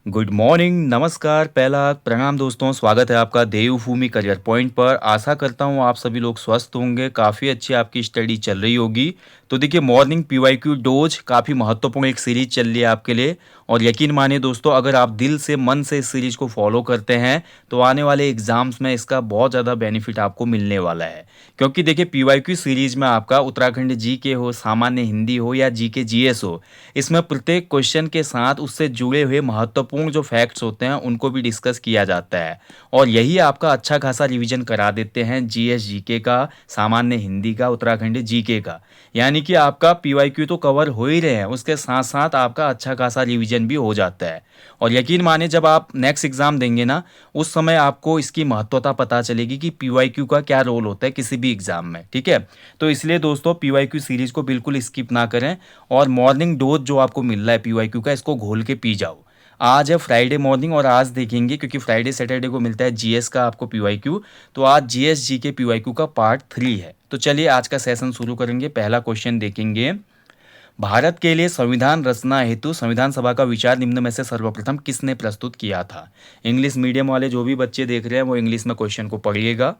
Good morning, नमस्कार, पहला प्रणाम दोस्तों। स्वागत है आपका देवभूमि करियर पॉइंट पर। आशा करता हूँ आप सभी लोग स्वस्थ होंगे, काफ़ी अच्छी आपकी स्टडी चल रही होगी। तो देखिए, मॉर्निंग पीवाईक्यू डोज काफ़ी महत्वपूर्ण एक सीरीज चल रही है आपके लिए। और यकीन मानिए दोस्तों, अगर आप दिल से मन से इस सीरीज को फॉलो करते हैं तो आने वाले एग्जाम्स में इसका बहुत ज़्यादा बेनिफिट आपको मिलने वाला है। क्योंकि देखिए, पीवाईक्यू सीरीज में आपका उत्तराखंड जीके हो, सामान्य हिंदी हो या जीके जीएस हो, इसमें प्रत्येक क्वेश्चन के साथ उससे जुड़े हुए महत्वपूर्ण जो फैक्ट्स होते हैं उनको भी डिस्कस किया जाता है। और यही आपका अच्छा खासा रिवीजन करा देते हैं जीएस जीके का, सामान्य हिंदी का, उत्तराखंड जीके का। यानी कि आपका पीवाईक्यू तो कवर हो ही रहे हैं, उसके साथ साथ आपका अच्छा खासा रिवीजन भी हो जाता है। और यकीन माने, जब आप नेक्स्ट एग्जाम देंगे ना, उस समय आपको इसकी महत्वता पता चलेगी कि पीवाईक्यू का क्या रोल होता है किसी भी एग्जाम में। ठीक है, तो इसलिए दोस्तों पीवाईक्यू सीरीज को बिल्कुल स्किप ना करें। और मॉर्निंग डोज जो आपको मिल रहा है पीवाईक्यू का, इसको घोल के पी जाओ। आज है फ्राइडे मॉर्निंग और आज देखेंगे, क्योंकि फ्राइडे सैटरडे को मिलता है जीएस का आपको पीवाईक्यू। तो आज जीएस जी के पीवाईक्यू का पार्ट 3 है। तो चलिए आज का सेशन शुरू करेंगे। पहला क्वेश्चन देखेंगे, भारत के लिए संविधान रचना हेतु संविधान सभा का विचार निम्न में से सर्वप्रथम किसने प्रस्तुत किया था। इंग्लिश मीडियम वाले जो भी बच्चे देख रहे हैं वो इंग्लिश में क्वेश्चन को पढ़िएगा।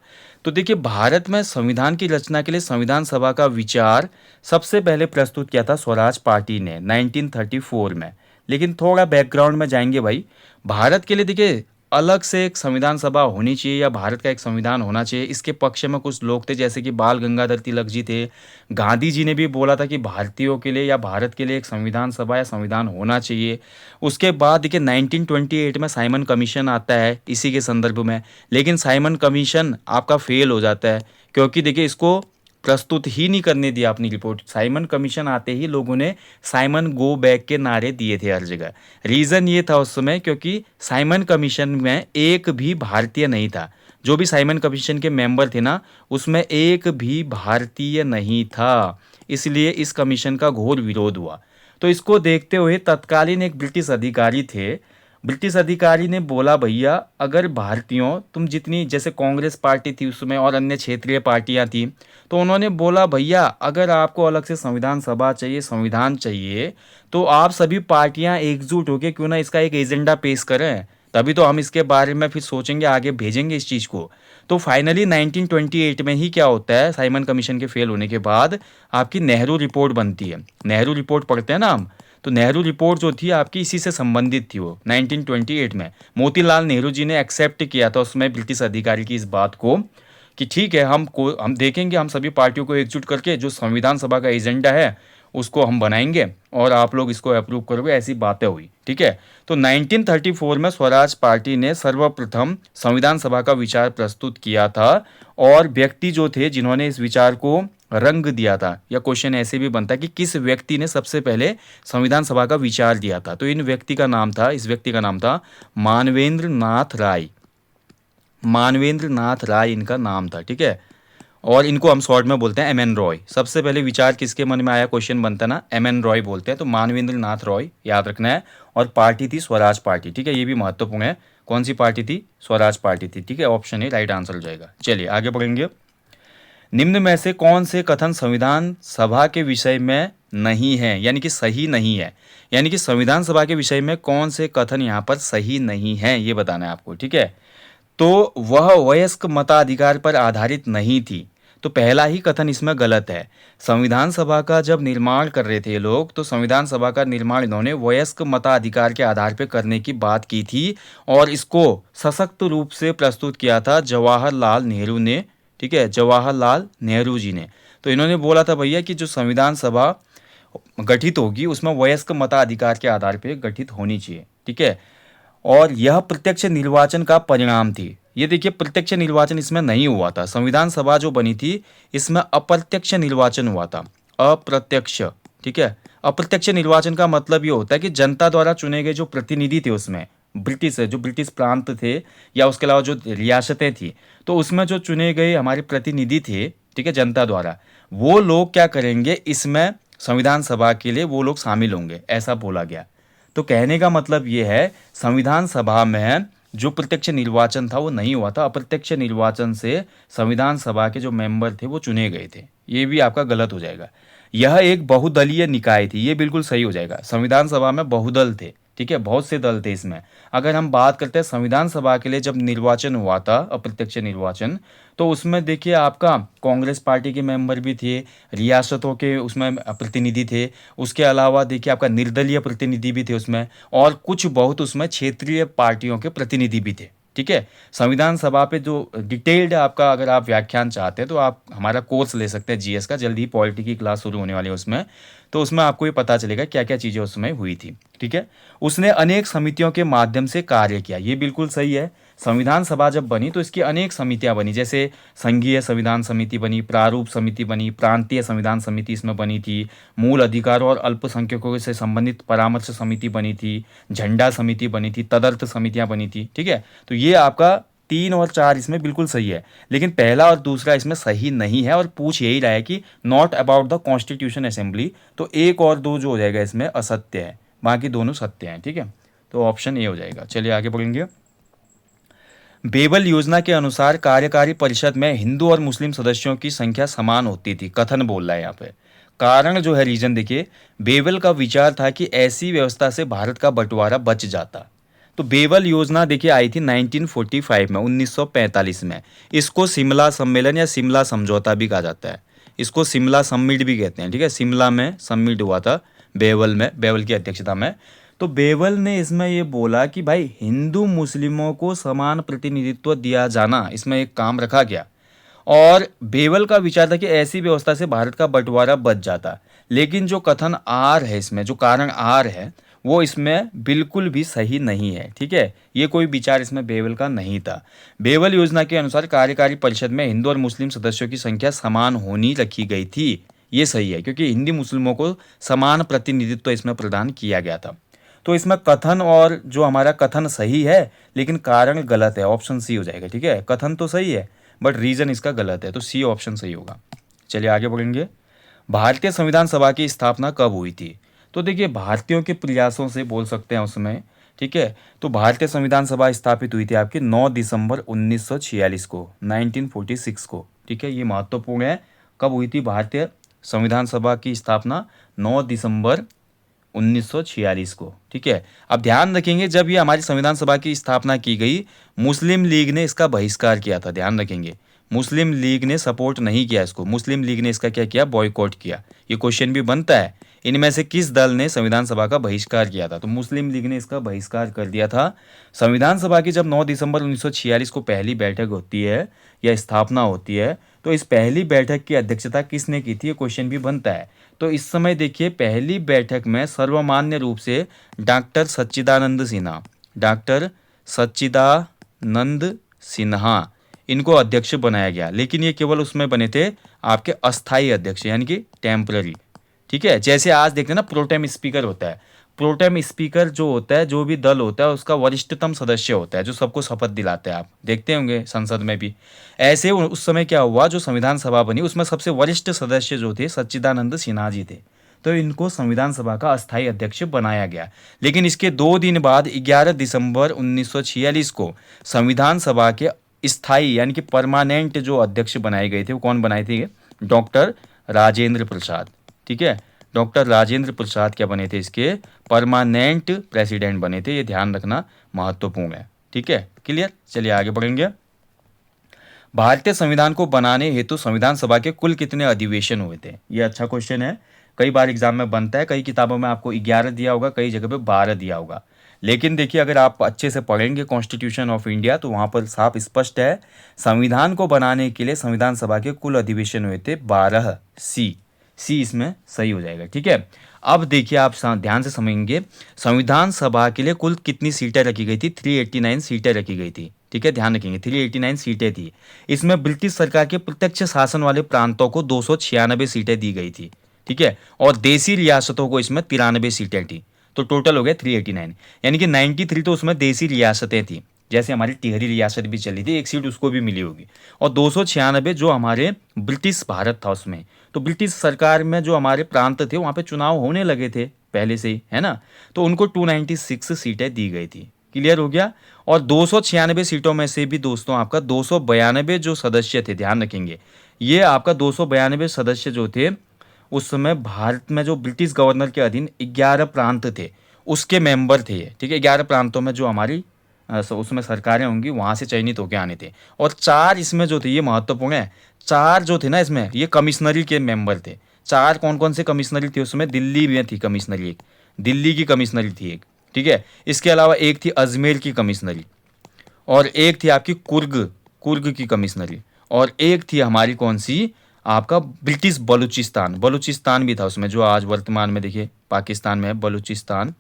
तो देखिए, भारत में संविधान की रचना के लिए संविधान सभा का विचार सबसे पहले प्रस्तुत किया था स्वराज पार्टी ने 1934 में। लेकिन थोड़ा बैकग्राउंड में जाएंगे भाई। भारत के लिए देखिए, अलग से एक संविधान सभा होनी चाहिए या भारत का एक संविधान होना चाहिए, इसके पक्ष में कुछ लोग थे, जैसे कि बाल गंगाधर तिलक जी थे। गांधी जी ने भी बोला था कि भारतीयों के लिए या भारत के लिए एक संविधान सभा या संविधान होना चाहिए। उसके बाद देखिए 1928 में साइमन कमीशन आता है इसी के संदर्भ में। लेकिन साइमन कमीशन आपका फेल हो जाता है, क्योंकि देखिए इसको प्रस्तुत ही नहीं करने दिया अपनी रिपोर्ट। साइमन कमीशन आते ही लोगों ने साइमन गो बैक के नारे दिए थे हर जगह। रीज़न ये था उस समय, क्योंकि साइमन कमीशन में एक भी भारतीय नहीं था। जो भी साइमन कमीशन के मेंबर थे ना, उसमें एक भी भारतीय नहीं था। इसलिए इस कमीशन का घोर विरोध हुआ। तो इसको देखते हुए तत्कालीन एक ब्रिटिश अधिकारी थे। ब्रिटिश अधिकारी ने बोला, भैया अगर भारतीयों, तुम जितनी, जैसे कांग्रेस पार्टी थी उसमें और अन्य क्षेत्रीय पार्टियां थी, तो उन्होंने बोला भैया अगर आपको अलग से संविधान सभा चाहिए, संविधान चाहिए, तो आप सभी पार्टियां एकजुट होकर क्यों ना इसका एक एजेंडा पेश करें। तभी तो हम इसके बारे में फिर सोचेंगे, आगे भेजेंगे इस चीज़ को। तो फाइनली 1928 में ही क्या होता है, साइमन कमीशन के फेल होने के बाद आपकी नेहरू रिपोर्ट बनती है। नेहरू रिपोर्ट पढ़ते हैं ना हम, तो नेहरू रिपोर्ट जो थी आपकी इसी से संबंधित थी। वो 1928 में मोतीलाल नेहरू जी ने एक्सेप्ट किया था उसमें ब्रिटिश अधिकारी की इस बात को, कि ठीक है, हम देखेंगे, हम सभी पार्टियों को एकजुट करके जो संविधान सभा का एजेंडा है उसको हम बनाएंगे और आप लोग इसको अप्रूव करोगे। ऐसी बातें हुई। ठीक है, तो 1934 में स्वराज पार्टी ने सर्वप्रथम संविधान सभा का विचार प्रस्तुत किया था। और व्यक्ति जो थे जिन्होंने इस विचार को रंग दिया था, या क्वेश्चन ऐसे भी बनता है कि किस व्यक्ति ने सबसे पहले संविधान सभा का विचार दिया था, तो इस व्यक्ति का नाम था मानवेंद्र नाथ राय। मानवेंद्र नाथ राय इनका नाम था। ठीक है, और इनको हम शॉर्ट में बोलते हैं एम एन रॉय। सबसे पहले विचार किसके मन में आया, क्वेश्चन बनता है ना, एम एन रॉय बोलते हैं, तो मानवेंद्र नाथ रॉय याद रखना है। और पार्टी थी स्वराज पार्टी। ठीक है, ये भी महत्वपूर्ण है। कौन सी पार्टी थी, स्वराज पार्टी थी। ठीक है, ऑप्शन ए राइट आंसर हो जाएगा। चलिए आगे बढ़ेंगे। निम्न में से कौन से कथन संविधान सभा के विषय में नहीं है, यानी कि सही नहीं है। यानी कि संविधान सभा के विषय में कौन से कथन यहाँ पर सही नहीं है, ये बताना है आपको। ठीक है, तो वह वयस्क मताधिकार पर आधारित नहीं थी। तो पहला ही कथन इसमें गलत है। संविधान सभा का जब निर्माण कर रहे थे ये लोग, तो संविधान सभा का निर्माण इन्होंने वयस्क मताधिकार के आधार पर करने की बात की थी। और इसको सशक्त रूप से प्रस्तुत किया था जवाहरलाल नेहरू ने। ठीक है, जवाहरलाल नेहरू जी ने। तो इन्होंने बोला था भैया कि जो संविधान सभा गठित होगी उसमें वयस्क मताधिकार के आधार पर गठित होनी चाहिए। ठीक है, और यह प्रत्यक्ष निर्वाचन का परिणाम थी। ये देखिए, प्रत्यक्ष निर्वाचन इसमें नहीं हुआ था। संविधान सभा जो बनी थी इसमें अप्रत्यक्ष निर्वाचन हुआ था। अप्रत्यक्ष। ठीक है, अप्रत्यक्ष निर्वाचन का मतलब ये होता है कि जनता द्वारा चुने गए जो प्रतिनिधि थे उसमें, जो ब्रिटिश प्रांत थे या उसके अलावा जो रियासतें थी, तो उसमें जो चुने गए हमारे प्रतिनिधि थे, ठीक है, जनता द्वारा, वो लोग क्या करेंगे, इसमें संविधान सभा के लिए वो लोग शामिल होंगे, ऐसा बोला गया। तो कहने का मतलब ये है, संविधान सभा में जो प्रत्यक्ष निर्वाचन था वो नहीं हुआ था। अप्रत्यक्ष निर्वाचन से संविधान सभा के जो मेंबर थे वो चुने गए थे। ये भी आपका गलत हो जाएगा। यह एक बहुदलीय निकाय थी, ये बिल्कुल सही हो जाएगा। संविधान सभा में बहुदल थे, ठीक है, बहुत से दल थे इसमें। अगर हम बात करते हैं संविधान सभा के लिए जब निर्वाचन हुआ था, अप्रत्यक्ष निर्वाचन, तो उसमें देखिए आपका कांग्रेस पार्टी के मेंबर भी थे, रियासतों के उसमें प्रतिनिधि थे, उसके अलावा देखिए आपका निर्दलीय प्रतिनिधि भी थे उसमें, और कुछ बहुत उसमें क्षेत्रीय पार्टियों के प्रतिनिधि भी थे। ठीक है, संविधान सभा पे जो डिटेल्ड आपका अगर आप व्याख्यान चाहते हैं तो आप हमारा कोर्स ले सकते हैं जीएस का, जल्दी ही पॉलिटी की क्लास शुरू होने वाली है उसमें, तो उसमें आपको ये पता चलेगा क्या क्या चीज़ें उसमें हुई थी। ठीक है, उसने अनेक समितियों के माध्यम से कार्य किया, ये बिल्कुल सही है। संविधान सभा जब बनी तो इसकी अनेक समितियां बनी, जैसे संघीय संविधान समिति बनी, प्रारूप समिति बनी, प्रांतीय संविधान समिति इसमें बनी थी, मूल अधिकारों और अल्पसंख्यकों से संबंधित परामर्श समिति बनी थी, झंडा समिति बनी थी, तदर्थ समितियां बनी थी। ठीक है, तो ये आपका 3 और 4 इसमें बिल्कुल सही है, लेकिन पहला और दूसरा इसमें सही नहीं है, और पूछ यही रहा है कि not about the constitution assembly, तो 1 और 2 जो हो जाएगा इसमें असत्य है, बाकी दोनों सत्य हैं। ठीक है, तो ऑप्शन ए हो जाएगा। चलिए आगे बढ़ेंगे। बेबल योजना के अनुसार कार्यकारी परिषद में हिंदू और मुस्लिम सदस्यों की संख्या समान होती थी, कथन बोल रहा है यहाँ पे। कारण जो है, रीजन देखिए, बेबल का विचार था कि ऐसी व्यवस्था से भारत का बंटवारा बच जाता। तो बेबल योजना देखिए आई थी 1945 में, 1945 में। इसको शिमला सम्मेलन या शिमला समझौता भी कहा जाता है, इसको शिमला समिट भी कहते हैं। ठीक है, शिमला में समिट हुआ था बेबल में, बेबल की अध्यक्षता में। तो बेबल ने इसमें ये बोला कि भाई हिंदू मुस्लिमों को समान प्रतिनिधित्व दिया जाना, इसमें एक काम रखा गया। और बेबल का विचार था कि ऐसी व्यवस्था से भारत का बंटवारा बच जाता। लेकिन जो कथन आर है इसमें, जो कारण आर है, वो इसमें बिल्कुल भी सही नहीं है। ठीक है, ये कोई विचार इसमें बेबल का नहीं था। बेबल योजना के अनुसार कार्यकारी परिषद में हिंदू और मुस्लिम सदस्यों की संख्या समान होनी रखी गई थी, ये सही है, क्योंकि हिंदी मुस्लिमों को समान प्रतिनिधित्व इसमें प्रदान किया गया था। तो इसमें कथन और जो हमारा कथन सही है, लेकिन कारण गलत है, ऑप्शन सी हो जाएगा। ठीक है, कथन तो सही है बट रीजन इसका गलत है, तो सी ऑप्शन सही होगा। चलिए आगे बढ़ेंगे। भारतीय संविधान सभा की स्थापना कब हुई थी? तो देखिए भारतीयों के प्रयासों से बोल सकते हैं उसमें। ठीक है, तो भारतीय संविधान सभा स्थापित हुई थी आपकी 9 दिसंबर 1946 को, 1946 को। ठीक है, ये महत्वपूर्ण है, कब हुई थी भारतीय संविधान सभा की स्थापना? 9 दिसंबर 1946 को। ठीक है, अब ध्यान रखेंगे जब ये हमारी संविधान सभा की स्थापना की गई, मुस्लिम लीग ने इसका बहिष्कार किया था। ध्यान रखेंगे, मुस्लिम लीग ने सपोर्ट नहीं किया इसको, मुस्लिम लीग ने इसका क्या किया? बॉयकॉट किया। ये क्वेश्चन भी बनता है, इनमें से किस दल ने संविधान सभा का बहिष्कार किया था? तो मुस्लिम लीग ने इसका बहिष्कार कर दिया था। संविधान सभा की जब 9 दिसंबर 1946 को पहली बैठक होती है या स्थापना होती है, तो इस पहली बैठक की अध्यक्षता किसने की थी? ये क्वेश्चन भी बनता है। तो इस समय देखिए पहली बैठक में सर्वमान्य रूप से डॉक्टर सच्चिदानंद सिन्हा, डॉक्टर सच्चिदानंद सिन्हा, इनको अध्यक्ष बनाया गया। लेकिन ये केवल उसमें बने थे आपके अस्थाई अध्यक्ष, यानी कि टेम्पररी। ठीक है, जैसे आज देखते हैं ना प्रोटेम स्पीकर होता है, प्रोटेम स्पीकर जो होता है, जो भी दल होता है उसका वरिष्ठतम सदस्य होता है, जो सबको शपथ दिलाते हैं, आप देखते होंगे संसद में भी। ऐसे उस समय क्या हुआ, जो संविधान सभा बनी उसमें सबसे वरिष्ठ सदस्य जो थे सच्चिदानंद सिन्हा जी थे, तो इनको संविधान सभा का अस्थायी अध्यक्ष बनाया गया। लेकिन इसके 2 दिन बाद 11 दिसंबर 1946 को संविधान सभा के स्थायी यानी कि परमानेंट जो अध्यक्ष बनाए गए थे, वो कौन बनाए थे? डॉक्टर राजेंद्र प्रसाद। ठीक है, डॉक्टर राजेंद्र प्रसाद क्या बने थे? इसके परमानेंट प्रेसिडेंट बने थे, ये ध्यान रखना महत्वपूर्ण है। ठीक है, क्लियर। चलिए आगे बढ़ेंगे। भारतीय संविधान को बनाने हेतु संविधान सभा के कुल कितने अधिवेशन हुए थे? ये अच्छा क्वेश्चन है, कई बार एग्जाम में बनता है, कई किताबों में आपको 11 दिया होगा, कई जगह पे 12 दिया होगा। लेकिन देखिए अगर आप अच्छे से पढ़ेंगे कॉन्स्टिट्यूशन ऑफ इंडिया, तो वहाँ पर साफ स्पष्ट है, संविधान को बनाने के लिए संविधान सभा के कुल अधिवेशन हुए थे 12। सी इसमें सही हो जाएगा। ठीक है, अब देखिए आप ध्यान से समझेंगे, संविधान सभा के लिए कुल कितनी सीटें रखी गई थी? 389 सीटें रखी गई थी। ठीक है, ध्यान रखेंगे 389 सीटें थी। इसमें ब्रिटिश सरकार के प्रत्यक्ष शासन वाले प्रांतों को 296 सीटें दी गई थी। ठीक है, और देसी रियासतों को इसमें 93 सीटें थी, तो टोटल हो गया 389, यानी कि 93 तो उसमें देसी रियासतें थी, जैसे हमारी टिहरी रियासत भी चली थी, एक सीट उसको भी मिली होगी, और 296 जो हमारे ब्रिटिश भारत था उसमें। तो ब्रिटिश सरकार में जो हमारे प्रांत थे वहाँ पे चुनाव होने लगे थे पहले से ही, है ना, तो उनको 296 सीटें दी गई थी। क्लियर हो गया। और 296 सीटों में से भी दोस्तों आपका 292 जो सदस्य थे, ध्यान रखेंगे, ये आपका 292 सदस्य जो थे, उस समय भारत में जो ब्रिटिश गवर्नर के अधीन 11 प्रांत थे, उसके मेंबर थे ये, ठीक है। 11 प्रांतों में जो हमारी उसमें सरकारें होंगी वहाँ से चयनित होकर आने थे। और 4 इसमें जो थे, ये महत्वपूर्ण है, 4 जो थे ना इसमें, ये कमिश्नरी के मेंबर थे। 4 कौन कौन से कमिश्नरी थे उसमें? दिल्ली में थी कमिश्नरी एक, दिल्ली की कमिश्नरी थी एक, ठीक है। इसके अलावा एक थी अजमेर की कमिश्नरी, और एक थी आपकी कुर्ग, कुर्ग की कमिश्नरी, और एक थी हमारी कौन सी, आपका ब्रिटिश बलूचिस्तान, बलूचिस्तान भी था उसमें, जो आज वर्तमान में देखिए पाकिस्तान में है बलूचिस्तान,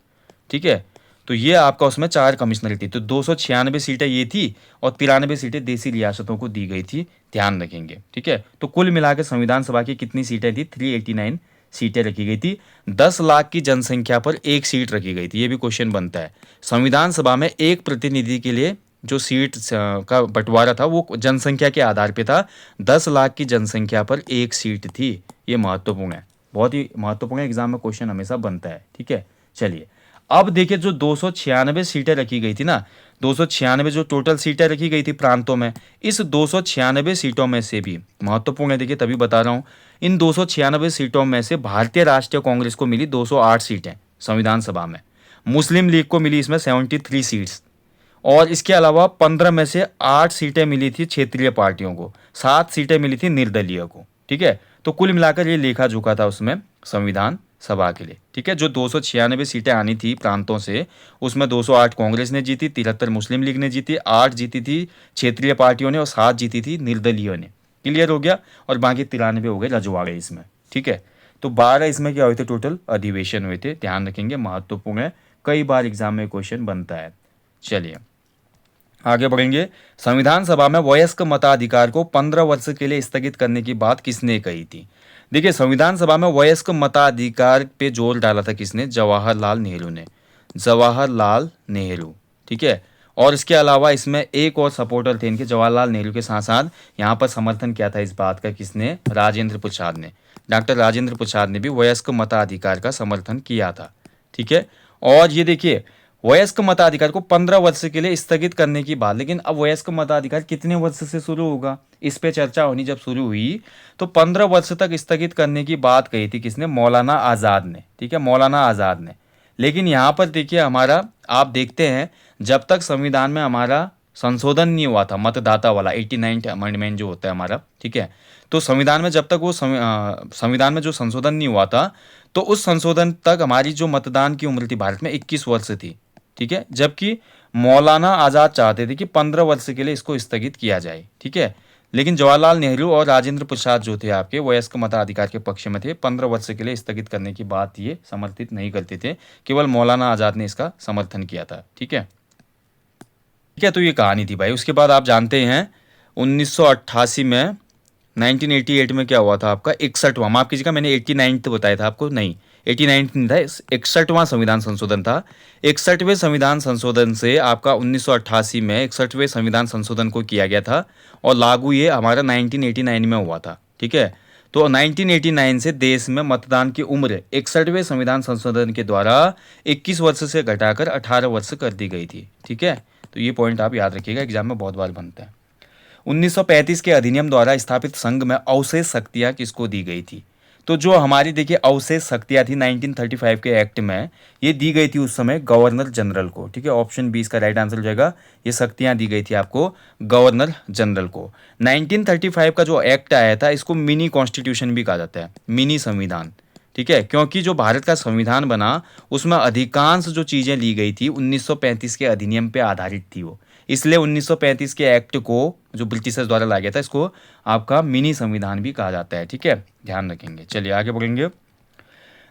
ठीक है। तो ये आपका उसमें 4 कमिश्नरी थी। तो 296 सीटें ये थी और 93 सीटें देसी रियासतों को दी गई थी, ध्यान रखेंगे, ठीक है। तो कुल मिलाकर संविधान सभा की कितनी सीटें थी? 389 सीटें रखी गई थी। 10 लाख की जनसंख्या पर एक सीट रखी गई थी। ये भी क्वेश्चन बनता है, संविधान सभा में एक प्रतिनिधि के लिए जो सीट का बंटवारा था वो जनसंख्या के आधार पे था। 10 लाख की जनसंख्या पर एक सीट थी। ये महत्वपूर्ण है, बहुत ही महत्वपूर्ण है, एग्जाम में क्वेश्चन हमेशा बनता है, ठीक है। चलिए अब देखिए, जो 296 सीटें रखी गई थी ना, 296 जो टोटल सीटें रखी गई थी प्रांतों में, इस 296 सीटों में से भी महत्वपूर्ण है, देखिए तभी बता रहा हूँ, इन 296 सीटों में से भारतीय राष्ट्रीय कांग्रेस को मिली 208 सीटें संविधान सभा में, मुस्लिम लीग को मिली इसमें 73 सीट्स, और इसके अलावा 15 में से 8 सीटें मिली थी क्षेत्रीय पार्टियों को, 7 सीटें मिली थी निर्दलीय को, ठीक है। तो कुल मिलाकर ये लेखा जोखा था उसमें संविधान सभा के लिए, ठीक है। जो 296 सीटें आनी थी प्रांतों से, उसमें 208 कांग्रेस ने जीती, 73 मुस्लिम लीग ने जीती, 8 जीती थी क्षेत्रीय पार्टियों ने और 7 जीती थी निर्दलीय ने। क्लियर हो गया? और बाकी 93 हो गए रजवाड़े इसमें, ठीक है। तो 12 इसमें क्या हुए थे? टोटल अधिवेशन हुए थे, ध्यान रखेंगे, महत्वपूर्ण है, कई बार एग्जाम में क्वेश्चन बनता है। चलिए आगे बढ़ेंगे। संविधान सभा में वयस्क मताधिकार को 15 वर्ष के लिए स्थगित करने की बात किसने कही थी? देखिए संविधान सभा में वयस्क मताधिकार पे जोर डाला था किसने? जवाहरलाल नेहरू ने, जवाहरलाल नेहरू, ठीक है। और इसके अलावा इसमें एक और सपोर्टर थे इनके, जवाहरलाल नेहरू के साथ साथ यहाँ पर समर्थन किया था इस बात का किसने? राजेंद्र प्रसाद ने, डॉक्टर राजेंद्र प्रसाद ने भी वयस्क मताधिकार का समर्थन किया था, ठीक है। और ये देखिए वयस्क मताधिकार को 15 वर्ष के लिए स्थगित करने की बात, लेकिन अब वयस्क मताधिकार कितने वर्ष से शुरू होगा, इस पे चर्चा होनी जब शुरू हुई, तो 15 वर्ष तक स्थगित करने की बात कही थी किसने? मौलाना आज़ाद ने, ठीक है, मौलाना आज़ाद ने। लेकिन यहाँ पर देखिए हमारा, आप देखते हैं जब तक संविधान में हमारा संशोधन नहीं हुआ था, मतदाता वाला 89 अमेंडमेंट जो होता है हमारा, ठीक है, तो संविधान में जब तक वो संविधान में जो संशोधन नहीं हुआ था, तो उस संशोधन तक हमारी जो मतदान की उम्र थी भारत में 21 वर्ष थी, ठीक है। जबकि मौलाना आज़ाद चाहते थे कि 15 वर्ष के लिए इसको स्थगित किया जाए, ठीक है। लेकिन जवाहरलाल नेहरू और राजेंद्र प्रसाद जो थे आपके वयस्क मताधिकार के पक्ष में थे, 15 वर्ष के लिए स्थगित करने की बात ये समर्थित नहीं करते थे, केवल मौलाना आज़ाद ने इसका समर्थन किया था, ठीक है। ठीक है, तो ये कहानी थी भाई। उसके बाद आप जानते हैं 1988 में, 1988 में क्या हुआ था आपका? 61वां, माफ कीजिएगा मैंने 89 तो बताया था आपको, नहीं 89 नहीं था, 61वां संविधान संशोधन था। 61वें संविधान संशोधन से आपका 1988 में 61वें संविधान संशोधन को किया गया था और लागू ये हमारा 1989 में हुआ था, ठीक है। तो 1989 से देश में मतदान की उम्र 61वें संविधान संशोधन के द्वारा 21 वर्ष से घटाकर 18 वर्ष कर दी गई थी, ठीक है। तो ये पॉइंट आप याद रखिएगा, एग्जाम में बहुत बार बनता है। 1935 के अधिनियम द्वारा स्थापित संघ में अवशेष शक्तियां किसको दी गई थी? तो जो हमारी देखिए अवशेष शक्तियां थी 1935 के एक्ट में, ये दी गई थी उस समय गवर्नर जनरल को, ठीक है। ऑप्शन बी इसका राइट आंसर हो जाएगा, ये शक्तियां दी गई थी आपको गवर्नर जनरल को। 1935 का जो एक्ट आया था इसको मिनी कॉन्स्टिट्यूशन भी कहा जाता है, मिनी संविधान, ठीक है, क्योंकि जो भारत का संविधान बना उसमें अधिकांश जो चीज़ें ली गई थी 1935 के अधिनियम पे आधारित थी वो, इसलिए 1935 के एक्ट को जो ब्रिटिशर्स द्वारा लाया गया था इसको आपका मिनी संविधान भी कहा जाता है, ठीक है, ध्यान रखेंगे। चलिए आगे बढ़ेंगे।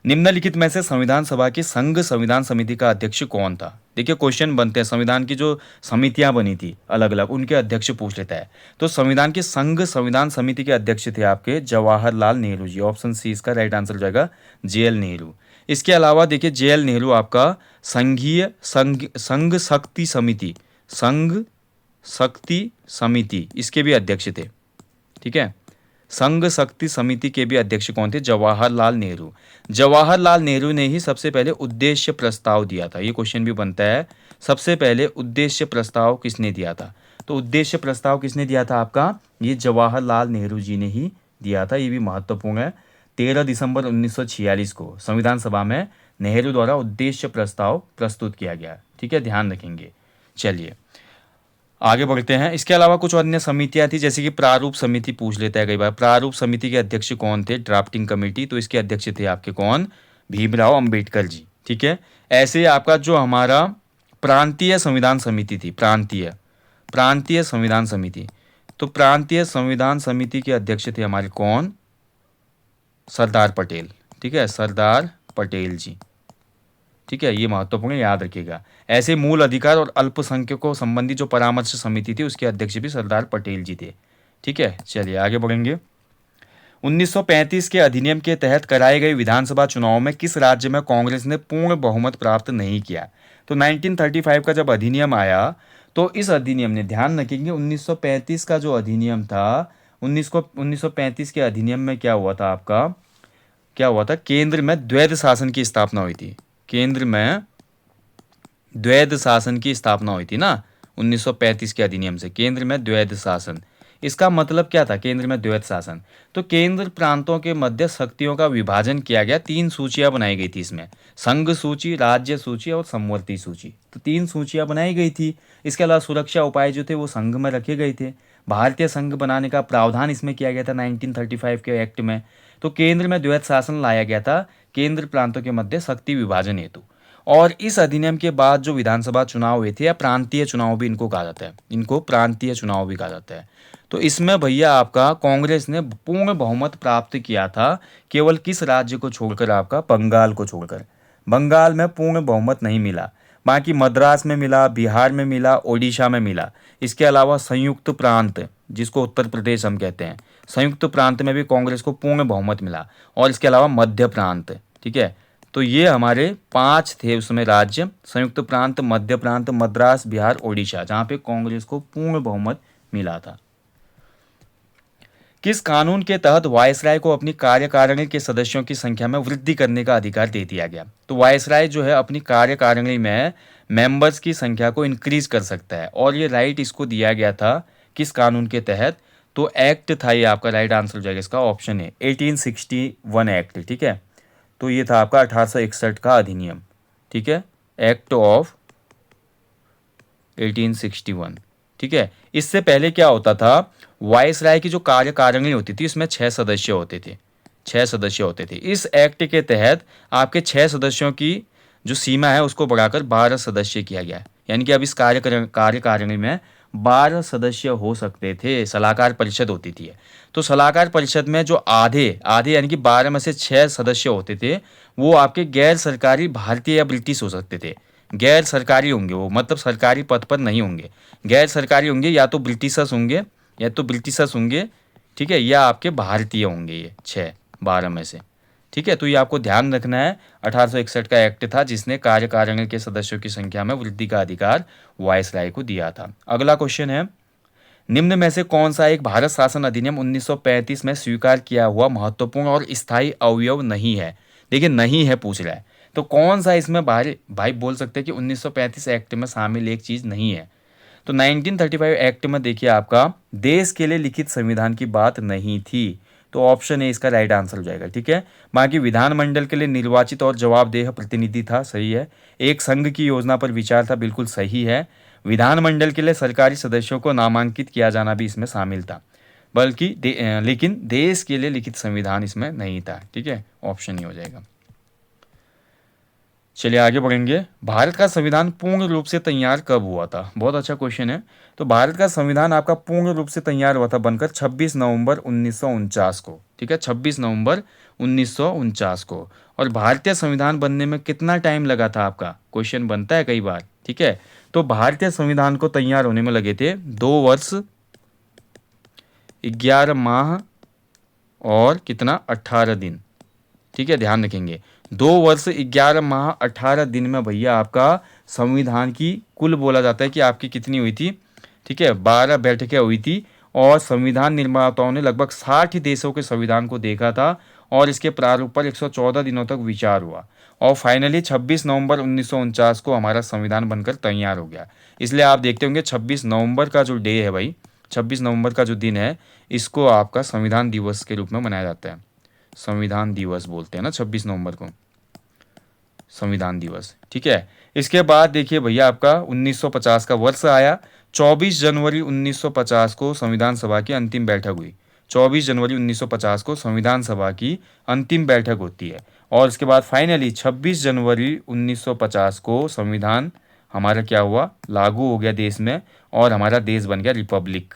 निम्नलिखित में से संविधान सभा की संघ संविधान समिति का अध्यक्ष कौन था? देखिए क्वेश्चन बनते हैं, संविधान की जो समितियां बनी थी अलग अलग उनके अध्यक्ष पूछ लेता है। तो संविधान की संघ संविधान समिति के अध्यक्ष थे आपके जवाहरलाल नेहरू जी, ऑप्शन सी इसका राइट आंसर हो जाएगा, JL नेहरू। इसके अलावा देखिए JL नेहरू आपका संघीय संघ शक्ति समिति, संघ शक्ति समिति इसके भी अध्यक्ष थे, ठीक है। संघ शक्ति समिति के भी अध्यक्ष कौन थे? जवाहरलाल नेहरू। जवाहरलाल नेहरू ने ही सबसे पहले उद्देश्य प्रस्ताव दिया था, ये क्वेश्चन भी बनता है, सबसे पहले उद्देश्य प्रस्ताव किसने दिया था? तो उद्देश्य प्रस्ताव किसने दिया था आपका? ये जवाहरलाल नेहरू जी ने ही दिया था, ये भी महत्वपूर्ण है। 13 दिसंबर 1946 को संविधान सभा में नेहरू द्वारा उद्देश्य प्रस्ताव प्रस्तुत किया गया। ठीक है, ध्यान रखेंगे। चलिए आगे बढ़ते हैं। इसके अलावा कुछ अन्य समितियां थी, जैसे कि प्रारूप समिति पूछ लेता है कई बार। प्रारूप समिति के अध्यक्ष कौन थे? ड्राफ्टिंग कमेटी, तो इसके अध्यक्ष थे आपके कौन? भीमराव अंबेडकर जी। ठीक है, ऐसे आपका जो हमारा प्रांतीय संविधान समिति थी, प्रांतीय प्रांतीय संविधान समिति, तो प्रांतीय संविधान समिति के अध्यक्ष थे हमारे कौन? सरदार पटेल। ठीक है, सरदार पटेल जी। ठीक है, ये महत्वपूर्ण है, याद रखिएगा। ऐसे मूल अधिकार और अल्पसंख्यकों संबंधी जो परामर्श समिति थी उसके अध्यक्ष भी सरदार पटेल जी थे। ठीक है, चलिए आगे बढ़ेंगे। 1935 के अधिनियम के तहत कराए गए विधानसभा चुनाव में किस राज्य में कांग्रेस ने पूर्ण बहुमत प्राप्त नहीं किया? तो 1935 का जब अधिनियम आया तो इस अधिनियम ने, ध्यान रखेंगे, 1935 का जो अधिनियम था, 1935 के अधिनियम में क्या हुआ था आपका? क्या हुआ था? केंद्र में द्वैध शासन की स्थापना हुई थी। केंद्र में द्वैध शासन की स्थापना हुई थी ना 1935 के अधिनियम से, केंद्र में द्वैध शासन। इसका मतलब क्या था केंद्र में द्वैध शासन? तो केंद्र प्रांतों के मध्य शक्तियों का विभाजन किया गया। 3 सूचियां बनाई गई थी इसमें, संघ सूची, राज्य सूची और समवर्ती सूची। तो 3 सूचियां बनाई गई थी। इसके अलावा सुरक्षा उपाय जो थे वो संघ में रखे गए थे। भारतीय संघ बनाने का प्रावधान इसमें किया गया था 1935 के एक्ट में। तो केंद्र में द्वैध शासन लाया गया था केंद्र प्रांतों के मध्य शक्ति विभाजन हेतु। और इस अधिनियम के बाद जो विधानसभा चुनाव हुए थे, या प्रांतीय चुनाव भी इनको कहा जाता है, इनको प्रांतीय चुनाव भी कहा जाता है, तो इसमें भैया आपका कांग्रेस ने पूर्ण बहुमत प्राप्त किया था। केवल किस राज्य को छोड़कर? आपका बंगाल को छोड़कर। बंगाल में पूर्ण बहुमत नहीं मिला, बाकी मद्रास में मिला, बिहार में मिला, ओडिशा में मिला। इसके अलावा संयुक्त प्रांत, जिसको उत्तर प्रदेश हम कहते हैं, संयुक्त प्रांत में भी कांग्रेस को पूर्ण बहुमत मिला। और इसके अलावा मध्य प्रांत। ठीक है, तो ये हमारे 5 थे उसमें राज्य, संयुक्त प्रांत, मध्य प्रांत, मद्रास, बिहार, ओडिशा, जहां पे कांग्रेस को पूर्ण बहुमत मिला था। किस कानून के तहत वायसराय को अपनी कार्यकारिणी के सदस्यों की संख्या में वृद्धि करने का अधिकार दे दिया गया? तो वायसराय जो है अपनी कार्यकारिणी में मेंबर्स की संख्या को इंक्रीज कर सकता है, और ये राइट इसको दिया गया था किस कानून के तहत? तो एक्ट था ये, आपका राइट आंसर हो जाएगा इसका ऑप्शन है 1861 एक्ट। ठीक है, तो ये था आपका 1861 का अधिनियम। ठीक है, एक्ट ऑफ 1861। ठीक है, इससे पहले क्या होता था? वायसराय की जो कार्यकारिणी होती थी इसमें 6 सदस्य होते थे, 6 सदस्य होते थे। इस एक्ट के तहत आपके 6 सदस्यों की जो सीमा है उसको बढ़ाकर 12 सदस्य किया गया है। यानी कि अब इस कार्यकारिणी में 12 सदस्य हो सकते थे। सलाहकार परिषद होती थी। तो सलाहकार परिषद में जो आधे आधे यानी कि 12 में से 6 सदस्य होते थे, वो आपके गैर सरकारी भारतीय या ब्रिटिश हो सकते थे। गैर सरकारी होंगे वो, मतलब सरकारी पद पर नहीं होंगे, गैर सरकारी होंगे, या तो ब्रिटिशर्स होंगे, या तो ब्रिटिशर्स होंगे। ठीक है, या आपके भारतीय होंगे, ये 6-12 में से। ठीक है, तो ये आपको ध्यान रखना है। 1861 का एक्ट था जिसने कार्यकारिणी के सदस्यों की संख्या में वृद्धि का अधिकार वायसराय को दिया था। अगला क्वेश्चन है, निम्न में से कौन सा एक भारत शासन अधिनियम 1935 में स्वीकार किया हुआ महत्वपूर्ण और स्थायी अवयव नहीं है? देखिए, नहीं है पूछ रहा है, तो कौन सा इसमें भाई बोल सकते हैं कि 1935 एक्ट में शामिल एक चीज नहीं है? तो 1935 एक्ट में देखिए आपका देश के लिए लिखित संविधान की बात नहीं थी, तो ऑप्शन ए इसका राइट आंसर हो जाएगा। ठीक है, बाकी विधानमंडल के लिए निर्वाचित और जवाबदेह प्रतिनिधि था, सही है। एक संघ की योजना पर विचार था, बिल्कुल सही है। विधानमंडल के लिए सरकारी सदस्यों को नामांकित किया जाना भी इसमें शामिल था, बल्कि लेकिन देश के लिए लिखित संविधान इसमें नहीं था। ठीक है, ऑप्शन ही हो जाएगा। चलिए आगे बढ़ेंगे। भारत का संविधान पूर्ण रूप से तैयार कब हुआ था? बहुत अच्छा क्वेश्चन है। तो भारत का संविधान आपका पूर्ण रूप से तैयार हुआ था बनकर 26 नवंबर 1949 को। ठीक है, 26 नवंबर 1949 को। और भारतीय संविधान बनने में कितना टाइम लगा था आपका? क्वेश्चन बनता है कई बार। ठीक है, तो भारतीय संविधान को तैयार होने में लगे थे 2 वर्ष 11 माह और कितना? 18 दिन। ठीक है, ध्यान रखेंगे, 2 वर्ष 11 माह 18 दिन में भैया आपका संविधान की कुल बोला जाता है कि आपकी कितनी हुई थी? ठीक है, 12 बैठकें हुई थी, और संविधान निर्माताओं ने लगभग 60 देशों के संविधान को देखा था, और इसके प्रारूप पर 114 दिनों तक विचार हुआ, और फाइनली 26 नवंबर 1949 को हमारा संविधान बनकर तैयार हो गया। इसलिए आप देखते होंगे 26 नवंबर का जो डे है भाई, 26 नवंबर का जो दिन है, इसको आपका संविधान दिवस के रूप में मनाया जाता है। संविधान दिवस बोलते हैं ना 26 नवंबर को, संविधान दिवस। ठीक है, इसके बाद देखिए भैया आपका 1950 का वर्ष आया। 24 जनवरी 1950 को संविधान सभा की अंतिम बैठक हुई। 24 जनवरी 1950 को संविधान सभा की अंतिम बैठक होती है। और इसके बाद फाइनली 26 जनवरी 1950 को संविधान हमारा क्या हुआ, लागू हो गया देश में, और हमारा देश बन गया रिपब्लिक।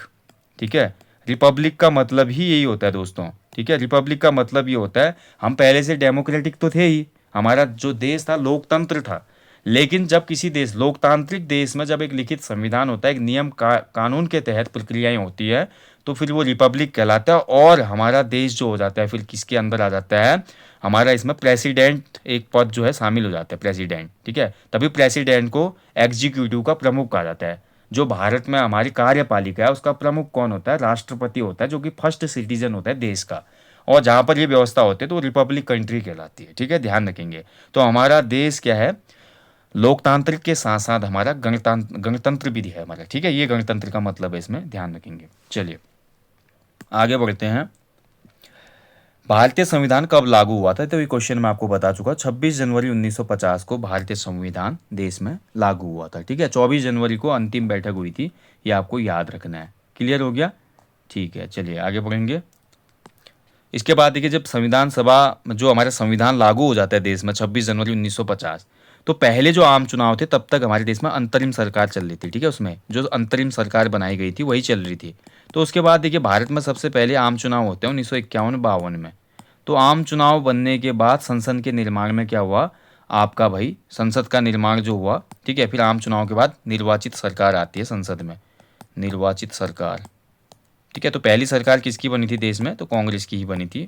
ठीक है, रिपब्लिक का मतलब ही यही होता है दोस्तों। ठीक है, रिपब्लिक का मतलब ये होता है, हम पहले से डेमोक्रेटिक तो थे ही, हमारा जो देश था लोकतंत्र था, लेकिन जब किसी देश, लोकतांत्रिक देश में जब एक लिखित संविधान होता है, एक नियम कानून के तहत प्रक्रियाएं होती है, तो फिर वो रिपब्लिक कहलाता है। और हमारा देश जो हो जाता है फिर किसके अंदर आ जाता है, हमारा इसमें प्रेसिडेंट एक पद जो है शामिल हो जाता है, प्रेसिडेंट। ठीक है, तभी प्रेसिडेंट को एग्जीक्यूटिव का प्रमुख कहा जाता है। जो भारत में हमारी कार्यपालिका है उसका प्रमुख कौन होता है, राष्ट्रपति होता है, जो कि फर्स्ट सिटीजन होता है देश का। और जहाँ पर ये व्यवस्था होती है तो रिपब्लिक कंट्री कहलाती है। ठीक है, ध्यान रखेंगे। तो हमारा देश क्या है, लोकतांत्रिक के साथ साथ हमारा गणतंत्र भी है हमारा। ठीक है, ये गणतंत्र का मतलब है, इसमें ध्यान रखेंगे। चलिए आगे बढ़ते हैं। भारतीय संविधान कब लागू हुआ था, तो ये क्वेश्चन मैं आपको बता चुका। 26 जनवरी 1950 को भारतीय संविधान देश में लागू हुआ था। ठीक है, 24 जनवरी को अंतिम बैठक हुई थी, ये आपको याद रखना है। क्लियर हो गया? ठीक है, चलिए आगे बढ़ेंगे। इसके बाद देखिए, जब संविधान सभा, जो हमारा संविधान लागू हो जाता है देश में 26 जनवरी 1950, तो पहले जो आम चुनाव थे तब तक हमारे देश में अंतरिम सरकार चल रही थी। ठीक है, उसमें जो अंतरिम सरकार बनाई गई थी वही चल रही थी। तो उसके बाद देखिए, भारत में सबसे पहले आम चुनाव होते हैं 1951-52 में। तो आम चुनाव बनने के बाद संसद के निर्माण में क्या हुआ आपका भाई, संसद का निर्माण जो हुआ। ठीक है, फिर आम चुनाव के बाद निर्वाचित सरकार आती है संसद में, निर्वाचित सरकार। ठीक है, तो पहली सरकार किसकी बनी थी देश में, तो कांग्रेस की ही बनी थी।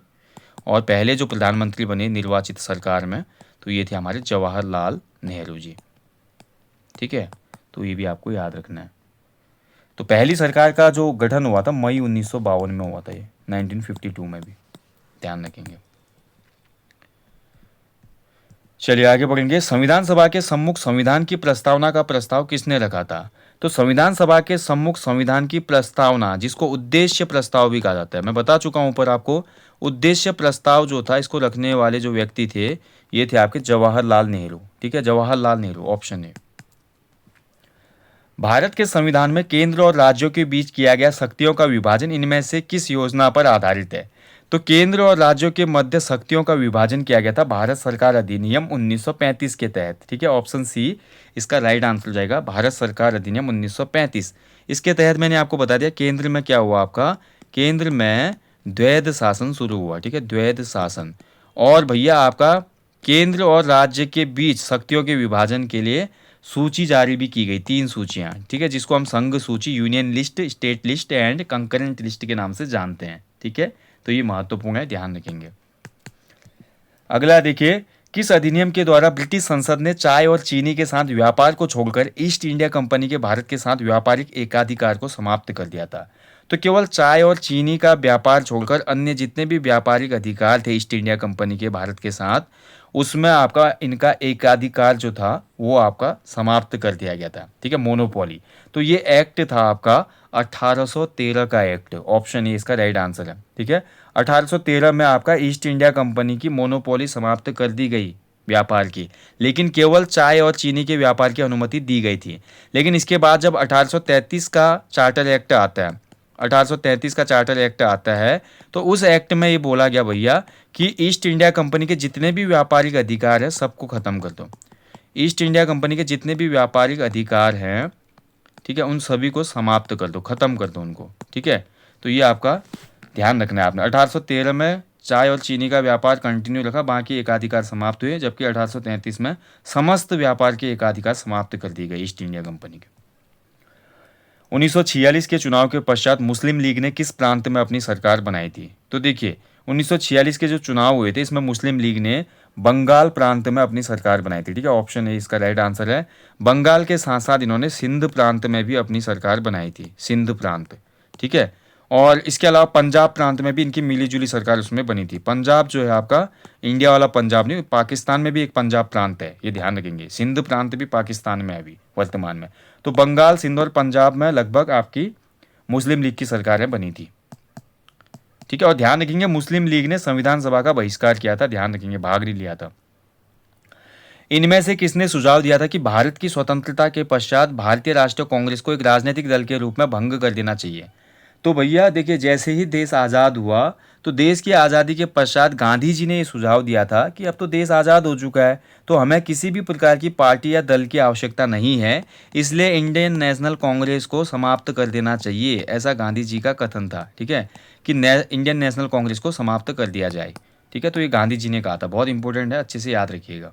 और पहले जो प्रधानमंत्री बने निर्वाचित सरकार में, तो ये थे हमारे जवाहरलाल नेहरू जी। ठीक है, तो ये भी आपको याद रखना है। तो पहली सरकार का जो गठन हुआ था मई 1952 में हुआ था, ये 1952 में भी, ध्यान रखेंगे। चलिए आगे बढ़ेंगे। संविधान सभा के सम्मुख संविधान की प्रस्तावना का प्रस्ताव किसने रखा था, तो संविधान सभा के सम्मुख संविधान की प्रस्तावना, जिसको उद्देश्य प्रस्ताव भी कहा जाता है, मैं बता चुका हूं ऊपर आपको। उद्देश्य प्रस्ताव जो था, इसको रखने वाले जो व्यक्ति थे, ये थे आपके जवाहरलाल नेहरू। ठीक है, जवाहरलाल नेहरू, ऑप्शन ए। भारत के संविधान में केंद्र और राज्यों के बीच किया गया शक्तियों का विभाजन इनमें से किस योजना पर आधारित है, तो केंद्र और राज्यों के मध्य शक्तियों का विभाजन किया गया था भारत सरकार अधिनियम 1935 के तहत। ठीक है, ऑप्शन सी इसका राइट आंसर हो जाएगा, भारत सरकार अधिनियम 1935। इसके तहत मैंने आपको बता दिया केंद्र में क्या हुआ आपका, केंद्र में द्वैध शासन शुरू हुआ। ठीक है, द्वैध शासन। और भैया आपका केंद्र और राज्य के बीच शक्तियों के विभाजन के लिए सूची जारी भी की गई, 3 सूचियां। ठीक है, जिसको हम संघ सूची, union list, state list and concurrent list के नाम से जानते हैं। ठीक है, तो ये महत्वपूर्ण है, ध्यान रखेंगे। अगला देखिए, किस अधिनियम के द्वारा ब्रिटिश संसद ने चाय और चीनी के साथ व्यापार को छोड़कर ईस्ट इंडिया कंपनी के भारत के साथ व्यापारिक एकाधिकार को समाप्त कर दिया था, तो केवल चाय और चीनी का व्यापार छोड़कर अन्य जितने भी व्यापारिक अधिकार थे ईस्ट इंडिया कंपनी के भारत के साथ, उसमें आपका इनका एकाधिकार जो था वो आपका समाप्त कर दिया गया था। ठीक है, मोनोपोली। तो ये एक्ट था आपका 1813 का एक्ट, ऑप्शन ए इसका राइट आंसर है। ठीक है, 1813 में आपका ईस्ट इंडिया कंपनी की मोनोपोली समाप्त कर दी गई व्यापार की, लेकिन केवल चाय और चीनी के व्यापार की अनुमति दी गई थी। लेकिन इसके बाद जब 1833 का चार्टर एक्ट आता है, 1833 का चार्टर एक्ट आता है, तो उस एक्ट में ये बोला गया भैया कि ईस्ट इंडिया कंपनी के जितने भी व्यापारिक अधिकार है सबको खत्म कर दो। ईस्ट इंडिया कंपनी के जितने भी व्यापारिक अधिकार हैं, ठीक है, उन सभी को समाप्त कर दो, खत्म कर दो उनको। ठीक है, तो ये आपका ध्यान रखना है आपने। 1813 में चाय और चीनी का व्यापार कंटिन्यू रखा, बाकी एकाधिकार समाप्त हुए, जबकि 1833 में समस्त व्यापार के एकाधिकार समाप्त कर दी गई ईस्ट इंडिया कंपनी के। 1946 के चुनाव के पश्चात मुस्लिम लीग ने किस प्रांत में अपनी सरकार बनाई थी, तो देखिए 1946 के जो चुनाव हुए थे इसमें मुस्लिम लीग ने बंगाल प्रांत में अपनी सरकार बनाई थी। ठीक है, ऑप्शन ए इसका राइट आंसर है। बंगाल के साथ साथ इन्होंने सिंध प्रांत में भी अपनी सरकार बनाई थी, सिंध प्रांत। ठीक है, और इसके अलावा पंजाब प्रांत में भी इनकी मिलीजुली सरकार उसमें बनी थी। पंजाब जो है आपका इंडिया वाला पंजाब नहीं, पाकिस्तान में भी एक पंजाब प्रांत है, ये ध्यान रखेंगे। सिंध प्रांत भी पाकिस्तान में है अभी वर्तमान में। तो बंगाल, सिंध और पंजाब में लगभग आपकी मुस्लिम लीग की सरकारें बनी थी। ठीक है, और ध्यान रखेंगे मुस्लिम लीग ने संविधान सभा का बहिष्कार किया था, ध्यान रखेंगे, भाग नहीं लिया था। इनमें से किसने सुझाव दिया था कि भारत की स्वतंत्रता के पश्चात भारतीय राष्ट्रीय कांग्रेस को एक राजनीतिक दल के रूप में भंग कर देना चाहिए? तो भैया देखिए, जैसे ही देश आज़ाद हुआ तो देश की आज़ादी के पश्चात गांधी जी ने ये सुझाव दिया था कि अब तो देश आज़ाद हो चुका है, तो हमें किसी भी प्रकार की पार्टी या दल की आवश्यकता नहीं है, इसलिए इंडियन नेशनल कांग्रेस को समाप्त कर देना चाहिए। ऐसा गांधी जी का कथन था, ठीक है, कि इंडियन नेशनल कांग्रेस को समाप्त कर दिया जाए। ठीक है, तो ये गांधी जी ने कहा था, बहुत इंपॉर्टेंट है, अच्छे से याद रखिएगा।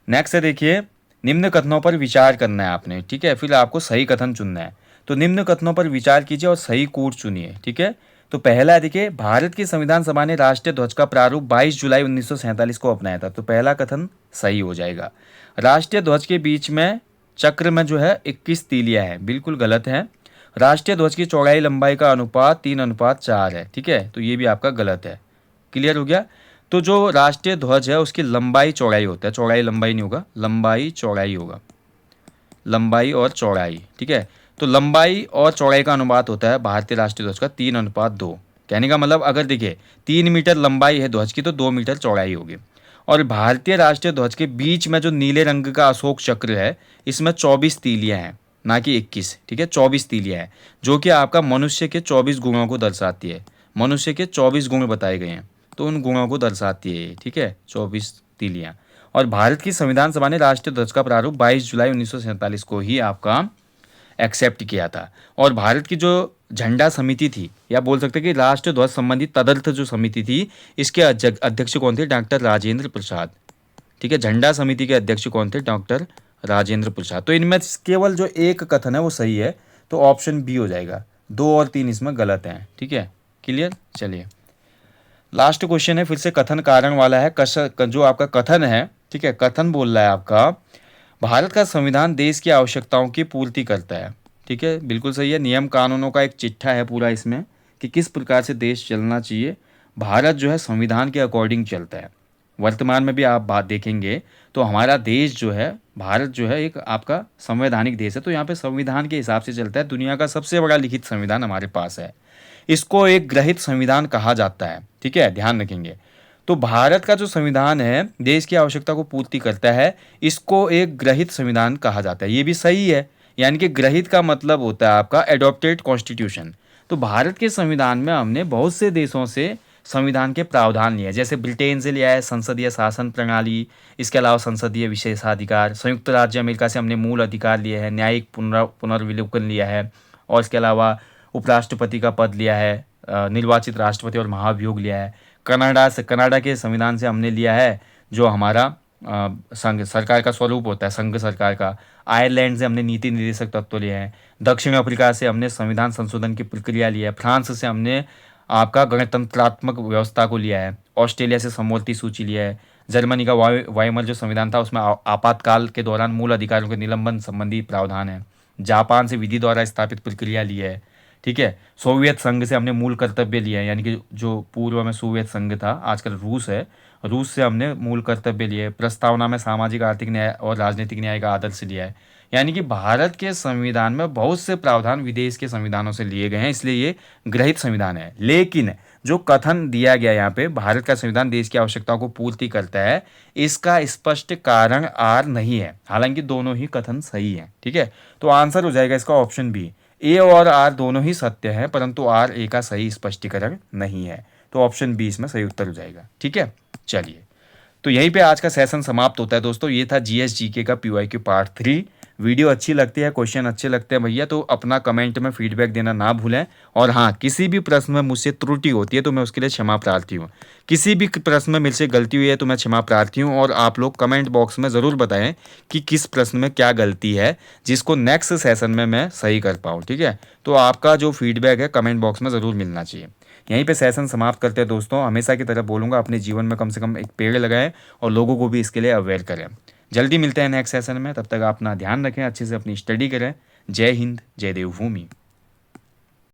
नेक्स्ट है, देखिए, निम्न कथनों पर विचार करना है आपने, ठीक है, फिर आपको सही कथन चुनना है। तो निम्न कथनों पर विचार कीजिए और सही कूट चुनिए, ठीक है। तो पहला है, देखिए, भारत की संविधान सभा ने राष्ट्रीय ध्वज का प्रारूप 22 जुलाई 1947 को अपनाया था। तो पहला कथन सही हो जाएगा। राष्ट्रीय ध्वज के बीच में चक्र में जो है 21 तीलियां हैं, बिल्कुल गलत है। राष्ट्रीय ध्वज की चौड़ाई लंबाई का अनुपात 3:4 है, ठीक है, तो ये भी आपका गलत है। क्लियर हो गया। तो जो राष्ट्रीय ध्वज है उसकी लंबाई चौड़ाई होता है, चौड़ाई लंबाई नहीं होगा, लंबाई चौड़ाई होगा, लंबाई और चौड़ाई, ठीक है। तो लंबाई और चौड़ाई का अनुपात होता है भारतीय राष्ट्रीय ध्वज का 3:2। कहने का मतलब, अगर देखिए 3 मीटर लंबाई है ध्वज की तो 2 मीटर चौड़ाई होगी। और भारतीय राष्ट्रीय ध्वज के बीच में जो नीले रंग का अशोक चक्र है, इसमें 24 तीलियां हैं, ना कि 21, ठीक है, 24 तीलियां हैं, जो कि आपका मनुष्य के 24 गुणों को दर्शाती है। मनुष्य के 24 गुण बताए गए हैं, तो उन गुणों को दर्शाती है ये, ठीक है, 24 तीलियां। और भारत की संविधान सभा ने राष्ट्रीय ध्वज का प्रारूप 22 जुलाई 1947 को ही आपका एक्सेप्ट किया था। और भारत की जो झंडा समिति थी, या बोल सकते हैं कि राष्ट्र ध्वज संबंधी तदर्थ जो समिति थी, इसके अध्यक्ष कौन थे? डॉक्टर राजेंद्र प्रसाद, ठीक है। झंडा समिति के अध्यक्ष कौन थे? डॉक्टर राजेंद्र प्रसाद। तो इनमें केवल जो एक कथन है वो सही है, तो ऑप्शन बी हो जाएगा। 2 और 3 इसमें गलत हैं, ठीक है, क्लियर। चलिए, लास्ट क्वेश्चन है, फिर से कथन कारण वाला है। जो आपका कथन है, ठीक है, कथन बोल रहा है आपका, भारत का संविधान देश की आवश्यकताओं की पूर्ति करता है, ठीक है, बिल्कुल सही है। नियम कानूनों का एक चिट्ठा है पूरा इसमें, कि किस प्रकार से देश चलना चाहिए। भारत जो है संविधान के अकॉर्डिंग चलता है। वर्तमान में भी आप बात देखेंगे तो हमारा देश जो है, भारत जो है, एक आपका संवैधानिक देश है, तो यहाँ पे संविधान के हिसाब से चलता है। दुनिया का सबसे बड़ा लिखित संविधान हमारे पास है। इसको एक ग्रहित संविधान कहा जाता है, ठीक है, ध्यान रखेंगे। तो भारत का जो संविधान है देश की आवश्यकता को पूर्ति करता है, इसको एक ग्रहित संविधान कहा जाता है। ये भी सही है, यानी कि ग्रहित का मतलब होता है आपका एडॉप्टेड कॉन्स्टिट्यूशन। तो भारत के संविधान में हमने बहुत से देशों से संविधान के प्रावधान लिए, जैसे ब्रिटेन से लिया है संसदीय शासन प्रणाली, इसके अलावा संसदीय विशेषाधिकार, संयुक्त राज्य अमेरिका से हमने मूल अधिकार लिए हैं, न्यायिक पुनर्विलोकन लिया है, और इसके अलावा उपराष्ट्रपति का पद लिया है, निर्वाचित राष्ट्रपति और महाभियोग लिया है। कनाडा के संविधान से हमने लिया है जो हमारा संघ सरकार का स्वरूप होता है, संघ सरकार का। आयरलैंड से हमने नीति निर्देशक तत्व लिए हैं। दक्षिण अफ्रीका से हमने संविधान संशोधन की प्रक्रिया ली है। फ्रांस से हमने आपका गणतंत्रात्मक व्यवस्था को लिया है। ऑस्ट्रेलिया से समवर्ती सूची लिया है। जर्मनी का वायुमल जो संविधान था उसमें आपातकाल के दौरान मूल अधिकारों के निलंबन संबंधी प्रावधान है। जापान से विधि द्वारा स्थापित प्रक्रिया ली है, ठीक है। सोवियत संघ से हमने मूल कर्तव्य लिए हैं, यानी कि जो पूर्व में सोवियत संघ था, आजकल रूस है, रूस से हमने मूल कर्तव्य लिए। प्रस्तावना में सामाजिक आर्थिक न्याय और राजनीतिक न्याय का आदर्श लिया है। यानी कि भारत के संविधान में बहुत से प्रावधान विदेश के संविधानों से लिए गए हैं, इसलिए ये ग्रहित संविधान है। लेकिन जो कथन दिया गया यहाँ पे, भारत का संविधान देश की आवश्यकताओं को पूर्ति करता है, इसका स्पष्ट कारण आर नहीं है, हालांकि दोनों ही कथन सही है, ठीक है। तो आंसर हो जाएगा इसका ऑप्शन बी। ए और आर दोनों ही सत्य है, परंतु आर ए का सही स्पष्टीकरण नहीं है, तो ऑप्शन बी इसमें सही उत्तर हो जाएगा, ठीक है। चलिए, तो यहीं पे आज का सेशन समाप्त होता है दोस्तों। ये था जीएस जीके का पीवाईक्यू पार्ट 3। वीडियो अच्छी लगती है, क्वेश्चन अच्छे लगते हैं भैया, तो अपना कमेंट में फीडबैक देना ना भूलें। और हाँ, किसी भी प्रश्न में मुझसे त्रुटि होती है तो मैं उसके लिए क्षमा प्रार्थी हूँ। किसी भी प्रश्न में मुझसे गलती हुई है तो मैं क्षमा प्रार्थी हूँ। और आप लोग कमेंट बॉक्स में ज़रूर बताएं कि किस प्रश्न में क्या गलती है, जिसको नेक्स्ट सेशन में मैं सही कर पाऊँ, ठीक है। तो आपका जो फीडबैक है कमेंट बॉक्स में ज़रूर मिलना चाहिए। यहीं पे सेशन समाप्त करते हैं दोस्तों। हमेशा की तरह बोलूँगा, अपने जीवन में कम से कम एक पेड़ लगाएं और लोगों को भी इसके लिए अवेयर करें। जल्दी मिलते हैं नेक्स्ट सेशन में, तब तक आप अपना ध्यान रखें, अच्छे से अपनी स्टडी करें। जय हिंद, जय देवभूमि।